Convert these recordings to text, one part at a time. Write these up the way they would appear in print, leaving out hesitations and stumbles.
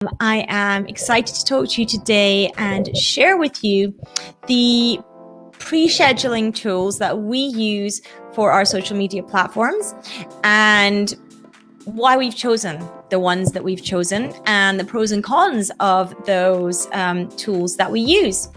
I am excited to talk to you today and share with you the pre-scheduling tools that we use for our social media platforms and why we've chosen the ones that we've chosen and the pros and cons of those tools that we use.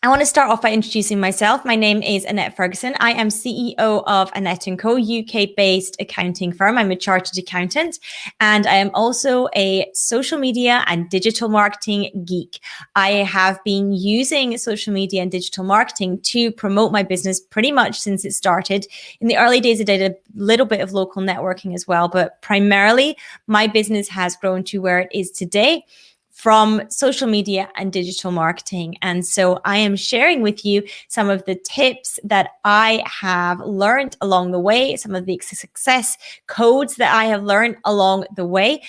I want to start off by introducing myself. My name is Annette Ferguson. I am CEO of Annette & Co, UK-based accounting firm. I'm a chartered accountant, and I am also a social media and digital marketing geek. I have been using social media and digital marketing to promote my business pretty much since it started. In the early days, I did a little bit of local networking as well, but primarily my business has grown to where it is today from social media and digital marketing. And so I am sharing with you some of the tips that I have learned along the way, some of the success codes that I have learned along the way,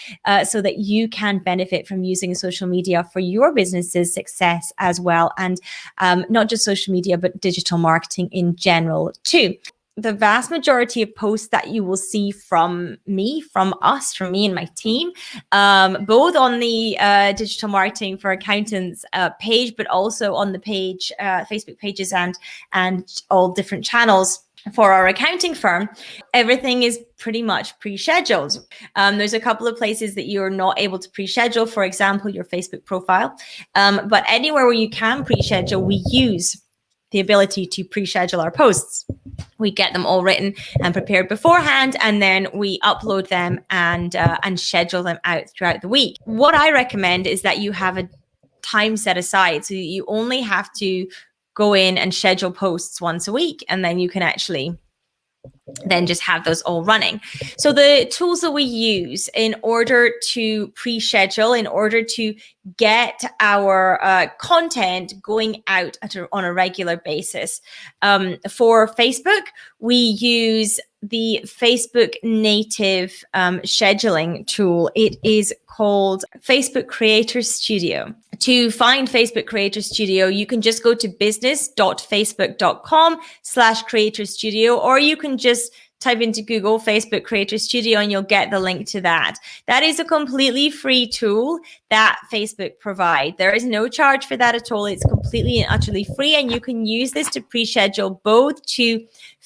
so that you can benefit from using social media for your business's success as well. And not just social media, but digital marketing in general too. The vast majority of posts that you will see from me, from me and my team, both on the digital marketing for accountants page, but also on the page, Facebook pages and all different channels for our accounting firm, everything is pretty much pre-scheduled. There's a couple of places that you're not able to pre-schedule, for example, your Facebook profile. But anywhere where you can pre-schedule, we use the ability to pre-schedule our posts. We get them all written and prepared beforehand, and then we upload them and schedule them out throughout the week. What I recommend is that you have a time set aside, so you only have to go in and schedule posts once a week, and then you can actually then just have those all running. So the tools that we use in order to pre-schedule, in order to get our content going out on a regular basis. For Facebook, we use the Facebook native scheduling tool. It is called Facebook Creator Studio. To find Facebook Creator Studio, you can just go to business.facebook.com/Creator Studio, or you can just type into Google Facebook Creator Studio and you'll get the link to that. That is a completely free tool that Facebook provide. There is no charge for that at all. It's completely and utterly free, and you can use this to pre-schedule both to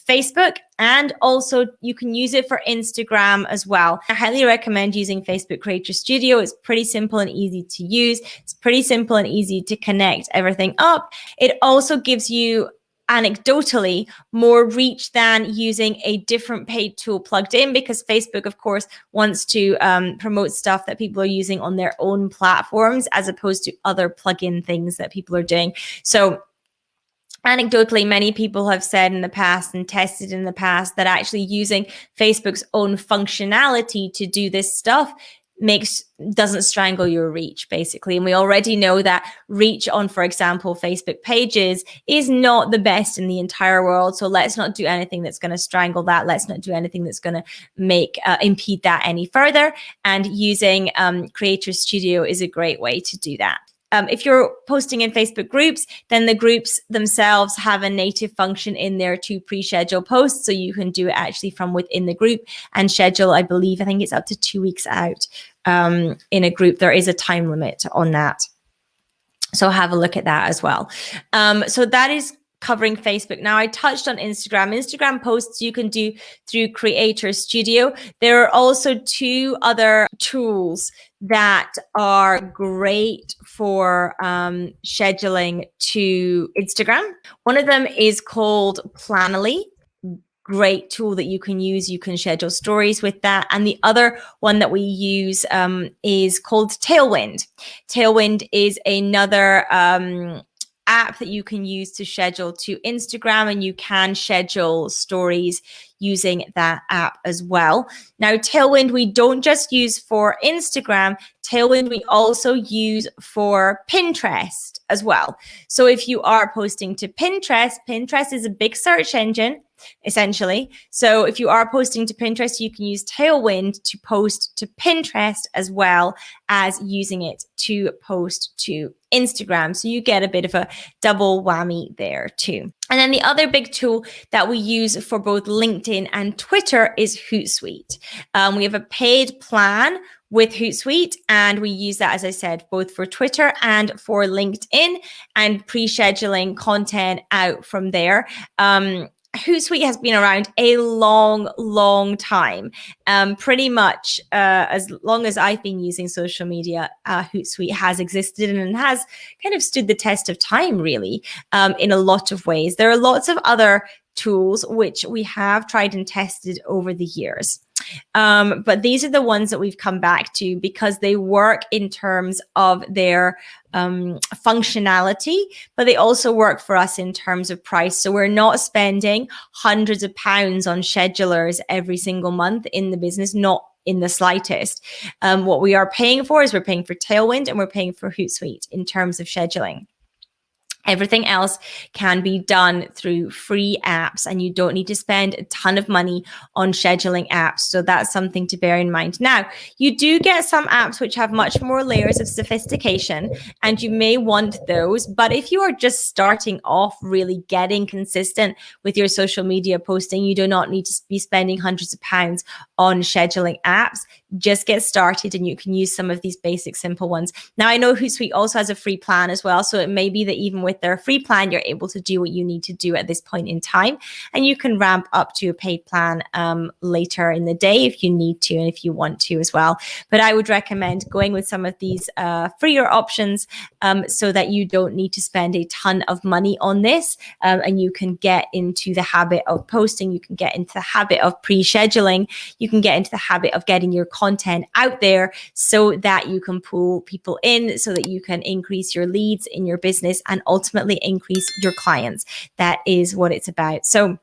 Facebook, and also you can use it for Instagram as well. I highly recommend using Facebook Creator Studio. It's pretty simple and easy to use. It's pretty simple and easy to connect everything up. It also gives you anecdotally more reach than using a different paid tool plugged in, because Facebook, of course, wants to promote stuff that people are using on their own platforms as opposed to other plug-in things that people are doing. So anecdotally, many people have said in the past and tested in the past that actually using Facebook's own functionality to do this stuff doesn't strangle your reach, basically. And we already know that reach on, for example, Facebook pages is not the best in the entire world. So let's not do anything that's going to strangle that. Let's not do anything that's going to impede that any further. And using Creator Studio is a great way to do that. If you're posting in Facebook groups, then the groups themselves have a native function in there to pre-schedule posts. So you can do it actually from within the group and schedule, I think it's up to 2 weeks out in a group. There is a time limit on that. So have a look at that as well. So that is covering Facebook. Now I touched on Instagram. Instagram posts you can do through Creator Studio. There are also two other tools that are great for scheduling to Instagram. One of them is called Planoly. Great tool that you can use. You can schedule stories with that. And the other one that we use is called Tailwind. Tailwind is another app that you can use to schedule to Instagram, and you can schedule stories using that app as well. Now, Tailwind, we don't just use for Instagram. Tailwind, we also use for Pinterest as well. So if you are posting to Pinterest, Pinterest is a big search engine. essentially. So if you are posting to Pinterest, you can use Tailwind to post to Pinterest as well as using it to post to Instagram. So you get a bit of a double whammy there too. And then the other big tool that we use for both LinkedIn and Twitter is Hootsuite. We have a paid plan with Hootsuite, and we use that, as I said, both for Twitter and for LinkedIn, and pre-scheduling content out from there. Hootsuite has been around a long time. Pretty much as long as I've been using social media, Hootsuite has existed and has kind of stood the test of time, really, in a lot of ways. There are lots of other tools which we have tried and tested over the years. But these are the ones that we've come back to because they work in terms of their functionality, but they also work for us in terms of price. So we're not spending hundreds of pounds on schedulers every single month in the business, not in the slightest. What we are paying for is we're paying for Tailwind and we're paying for Hootsuite in terms of scheduling. Everything else can be done through free apps, and you don't need to spend a ton of money on scheduling apps. So that's something to bear in mind. Now, you do get some apps which have much more layers of sophistication, and you may want those. But if you are just starting off really getting consistent with your social media posting, you do not need to be spending hundreds of pounds on scheduling apps. Just get started and you can use some of these basic, simple ones. Now, I know Hootsuite also has a free plan as well. So it may be that even with their free plan, you're able to do what you need to do at this point in time. And you can ramp up to a paid plan later in the day if you need to and if you want to as well. But I would recommend going with some of these freer options so that you don't need to spend a ton of money on this. And you can get into the habit of posting. You can get into the habit of pre-scheduling. You can get into the habit of getting your content out there so that you can pull people in, so that you can increase your leads in your business and ultimately increase your clients. That is what it's about. So